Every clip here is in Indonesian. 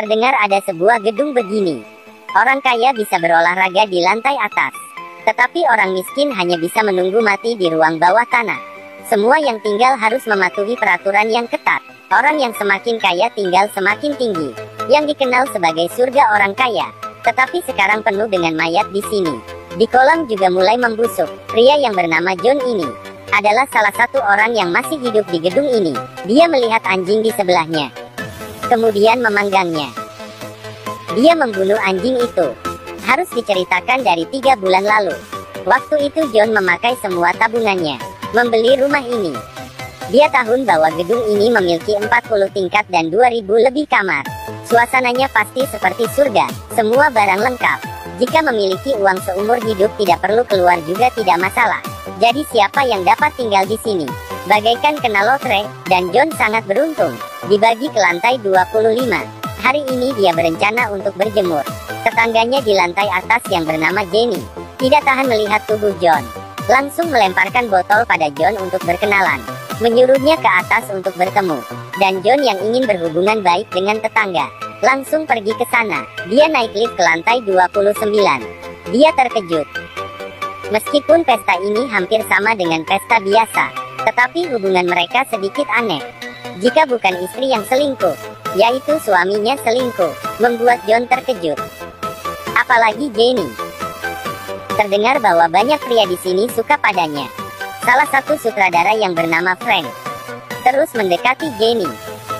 Terdengar ada sebuah gedung begini. Orang kaya bisa berolahraga di lantai atas. Tetapi orang miskin hanya bisa menunggu mati di ruang bawah tanah. Semua yang tinggal harus mematuhi peraturan yang ketat. Orang yang semakin kaya tinggal semakin tinggi, yang dikenal sebagai surga orang kaya. Tetapi sekarang penuh dengan mayat di sini. Di kolam juga mulai membusuk. Pria yang bernama John ini adalah salah satu orang yang masih hidup di gedung ini. Dia melihat anjing di sebelahnya, kemudian memanggangnya. Dia membunuh anjing itu. Harus diceritakan dari 3 bulan lalu. Waktu itu John memakai semua tabungannya membeli rumah ini. Dia tahu bahwa gedung ini memiliki 40 tingkat dan 2000 lebih kamar. Suasananya pasti seperti surga, semua barang lengkap. Jika memiliki uang seumur hidup tidak perlu keluar juga tidak masalah. Jadi siapa yang dapat tinggal di sini? Bagaikan kena lotre, dan John sangat beruntung. Dibagi ke lantai 25. Hari ini dia berencana untuk berjemur. Tetangganya di lantai atas yang bernama Jenny tidak tahan melihat tubuh John. Langsung melemparkan botol pada John untuk berkenalan. Menyuruhnya ke atas untuk bertemu. Dan John yang ingin berhubungan baik dengan tetangga langsung pergi ke sana. Dia naik lift ke lantai 29. Dia terkejut. Meskipun pesta ini hampir sama dengan pesta biasa, tetapi hubungan mereka sedikit aneh. Jika bukan istri yang selingkuh, yaitu suaminya selingkuh, membuat John terkejut. Apalagi Jenny. Terdengar bahwa banyak pria di sini suka padanya. Salah satu sutradara yang bernama Frank terus mendekati Jenny.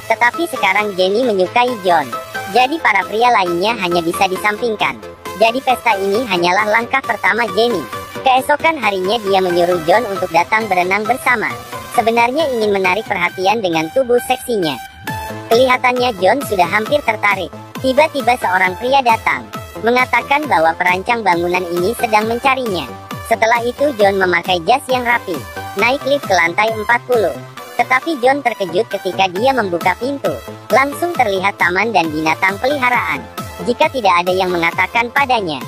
Tetapi sekarang Jenny menyukai John. Jadi para pria lainnya hanya bisa disampingkan. Jadi pesta ini hanyalah langkah pertama Jenny. Keesokan harinya dia menyuruh John untuk datang berenang bersama. Sebenarnya ingin menarik perhatian dengan tubuh seksinya. Kelihatannya John sudah hampir tertarik. Tiba-tiba seorang pria datang, mengatakan bahwa perancang bangunan ini sedang mencarinya. Setelah itu John memakai jas yang rapi, naik lift ke lantai 40. Tetapi John terkejut ketika dia membuka pintu. Langsung terlihat taman dan binatang peliharaan. Jika tidak ada yang mengatakan padanya,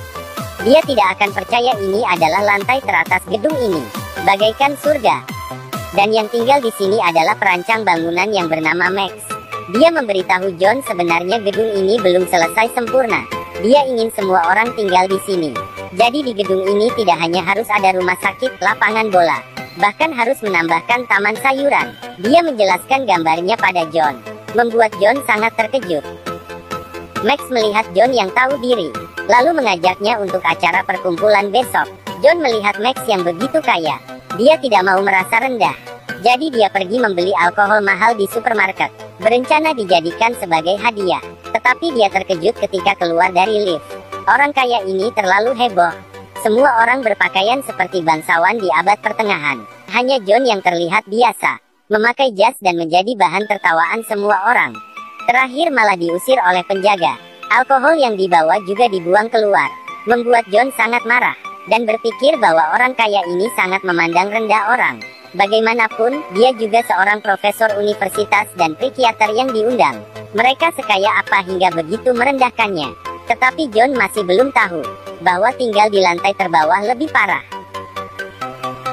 dia tidak akan percaya ini adalah lantai teratas gedung ini. Bagaikan surga. Dan yang tinggal di sini adalah perancang bangunan yang bernama Max. Dia memberitahu John sebenarnya gedung ini belum selesai sempurna. Dia ingin semua orang tinggal di sini. Jadi di gedung ini tidak hanya harus ada rumah sakit, lapangan bola, bahkan harus menambahkan taman sayuran. Dia menjelaskan gambarnya pada John, membuat John sangat terkejut. Max melihat John yang tahu diri, lalu mengajaknya untuk acara perkumpulan besok. John melihat Max yang begitu kaya. Dia tidak mau merasa rendah. Jadi dia pergi membeli alkohol mahal di supermarket, berencana dijadikan sebagai hadiah. Tetapi dia terkejut ketika keluar dari lift. Orang kaya ini terlalu heboh. Semua orang berpakaian seperti bangsawan di abad pertengahan. Hanya John yang terlihat biasa, memakai jas dan menjadi bahan tertawaan semua orang. Terakhir malah diusir oleh penjaga. Alkohol yang dibawa juga dibuang keluar, membuat John sangat marah, dan berpikir bahwa orang kaya ini sangat memandang rendah orang. Bagaimanapun, dia juga seorang profesor universitas dan psikiater yang diundang. Mereka sekaya apa hingga begitu merendahkannya. Tetapi John masih belum tahu bahwa tinggal di lantai terbawah lebih parah.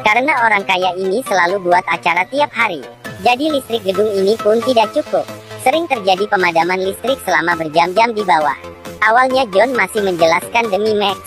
Karena orang kaya ini selalu buat acara tiap hari, jadi listrik gedung ini pun tidak cukup. Sering terjadi pemadaman listrik selama berjam-jam di bawah. Awalnya John masih menjelaskan demi Max,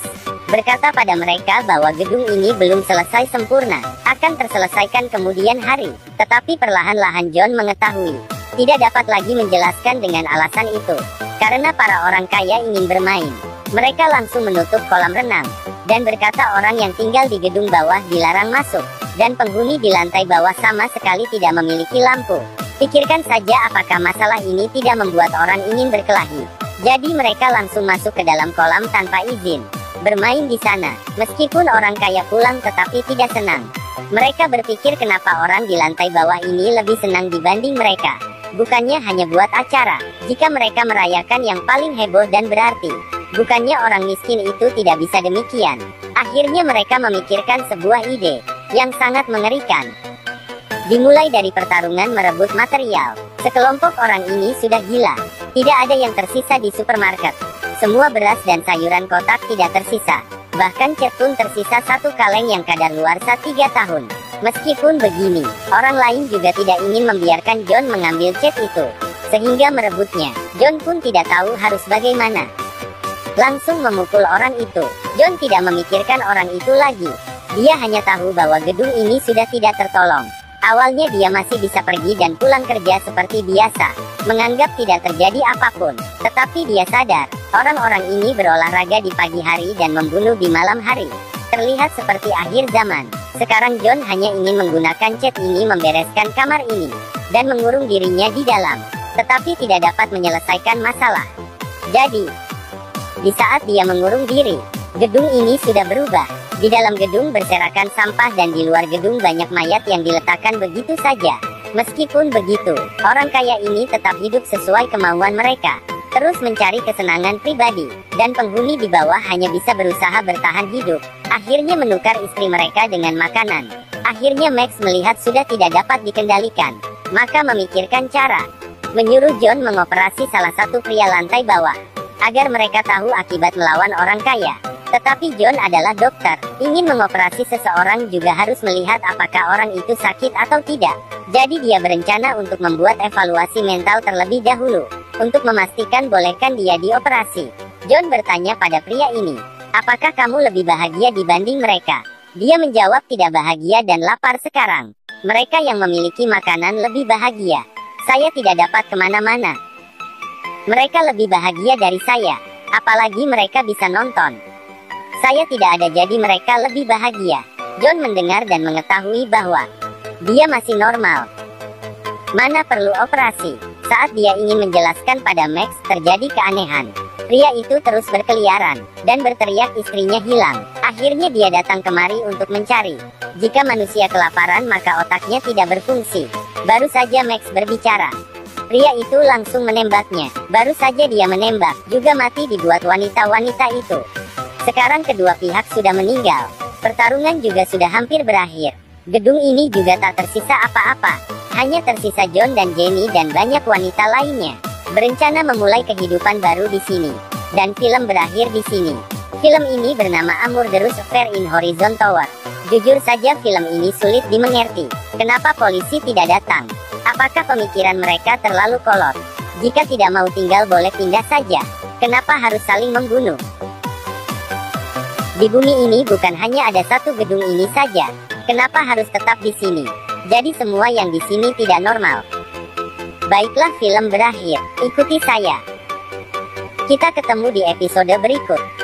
berkata pada mereka bahwa gedung ini belum selesai sempurna, akan terselesaikan kemudian hari. Tetapi perlahan-lahan John mengetahui, tidak dapat lagi menjelaskan dengan alasan itu. Karena para orang kaya ingin bermain, mereka langsung menutup kolam renang, dan berkata orang yang tinggal di gedung bawah dilarang masuk, dan penghuni di lantai bawah sama sekali tidak memiliki lampu. Pikirkan saja apakah masalah ini tidak membuat orang ingin berkelahi. Jadi mereka langsung masuk ke dalam kolam tanpa izin, bermain di sana. Meskipun orang kaya pulang tetapi tidak senang. Mereka berpikir kenapa orang di lantai bawah ini lebih senang dibanding mereka. Bukannya hanya buat acara, jika mereka merayakan yang paling heboh dan berarti. Bukannya orang miskin itu tidak bisa demikian. Akhirnya mereka memikirkan sebuah ide yang sangat mengerikan. Dimulai dari pertarungan merebut material. Sekelompok orang ini sudah gila. Tidak ada yang tersisa di supermarket. Semua beras dan sayuran kotak tidak tersisa. Bahkan cat pun tersisa 1 kaleng yang kadaluarsa 3 tahun. Meskipun begini, orang lain juga tidak ingin membiarkan John mengambil cat itu. sehingga merebutnya. John pun tidak tahu harus bagaimana. Langsung memukul orang itu. John tidak memikirkan orang itu lagi. Dia hanya tahu bahwa gedung ini sudah tidak tertolong. Awalnya dia masih bisa pergi dan pulang kerja seperti biasa, menganggap tidak terjadi apapun. Tetapi dia sadar, orang-orang ini berolahraga di pagi hari dan membunuh di malam hari. Terlihat seperti akhir zaman. Sekarang John hanya ingin menggunakan cat ini membereskan kamar ini, dan mengurung dirinya di dalam. Tetapi tidak dapat menyelesaikan masalah. Jadi, di saat dia mengurung diri, gedung ini sudah berubah. Di dalam gedung berserakan sampah dan di luar gedung banyak mayat yang diletakkan begitu saja. Meskipun begitu, orang kaya ini tetap hidup sesuai kemauan mereka, terus mencari kesenangan pribadi, dan penghuni di bawah hanya bisa berusaha bertahan hidup. Akhirnya menukar istri mereka dengan makanan. Akhirnya Max melihat sudah tidak dapat dikendalikan, maka memikirkan cara menyuruh John mengoperasi salah satu pria lantai bawah, agar mereka tahu akibat melawan orang kaya. Tetapi John adalah dokter, ingin mengoperasi seseorang juga harus melihat apakah orang itu sakit atau tidak. Jadi dia berencana untuk membuat evaluasi mental terlebih dahulu, untuk memastikan bolehkan dia dioperasi. John bertanya pada pria ini, apakah kamu lebih bahagia dibanding mereka? Dia menjawab tidak bahagia dan lapar sekarang. Mereka yang memiliki makanan lebih bahagia. Saya tidak dapat kemana-mana. Mereka lebih bahagia dari saya, apalagi mereka bisa nonton. Saya tidak ada jadi mereka lebih bahagia. John mendengar dan mengetahui bahwa dia masih normal. Mana perlu operasi. Saat dia ingin menjelaskan pada Max, terjadi keanehan. Pria itu terus berkeliaran, dan berteriak istrinya hilang. Akhirnya dia datang kemari untuk mencari. Jika manusia kelaparan maka otaknya tidak berfungsi. Baru saja Max berbicara, pria itu langsung menembaknya. Baru saja dia menembak, juga mati dibuat wanita-wanita itu. Sekarang kedua pihak sudah meninggal. Pertarungan juga sudah hampir berakhir. Gedung ini juga tak tersisa apa-apa. Hanya tersisa John dan Jenny dan banyak wanita lainnya. Berencana memulai kehidupan baru di sini. Dan film berakhir di sini. Film ini bernama Amour de Rose Affair in Horizon Tower. Jujur saja film ini sulit dimengerti. Kenapa polisi tidak datang? Apakah pemikiran mereka terlalu kolot? Jika tidak mau tinggal boleh pindah saja. Kenapa harus saling membunuh? Di bumi ini bukan hanya ada satu gedung ini saja. Kenapa harus tetap di sini? Jadi semua yang di sini tidak normal. Baiklah, film berakhir. Ikuti saya. Kita ketemu di episode berikut.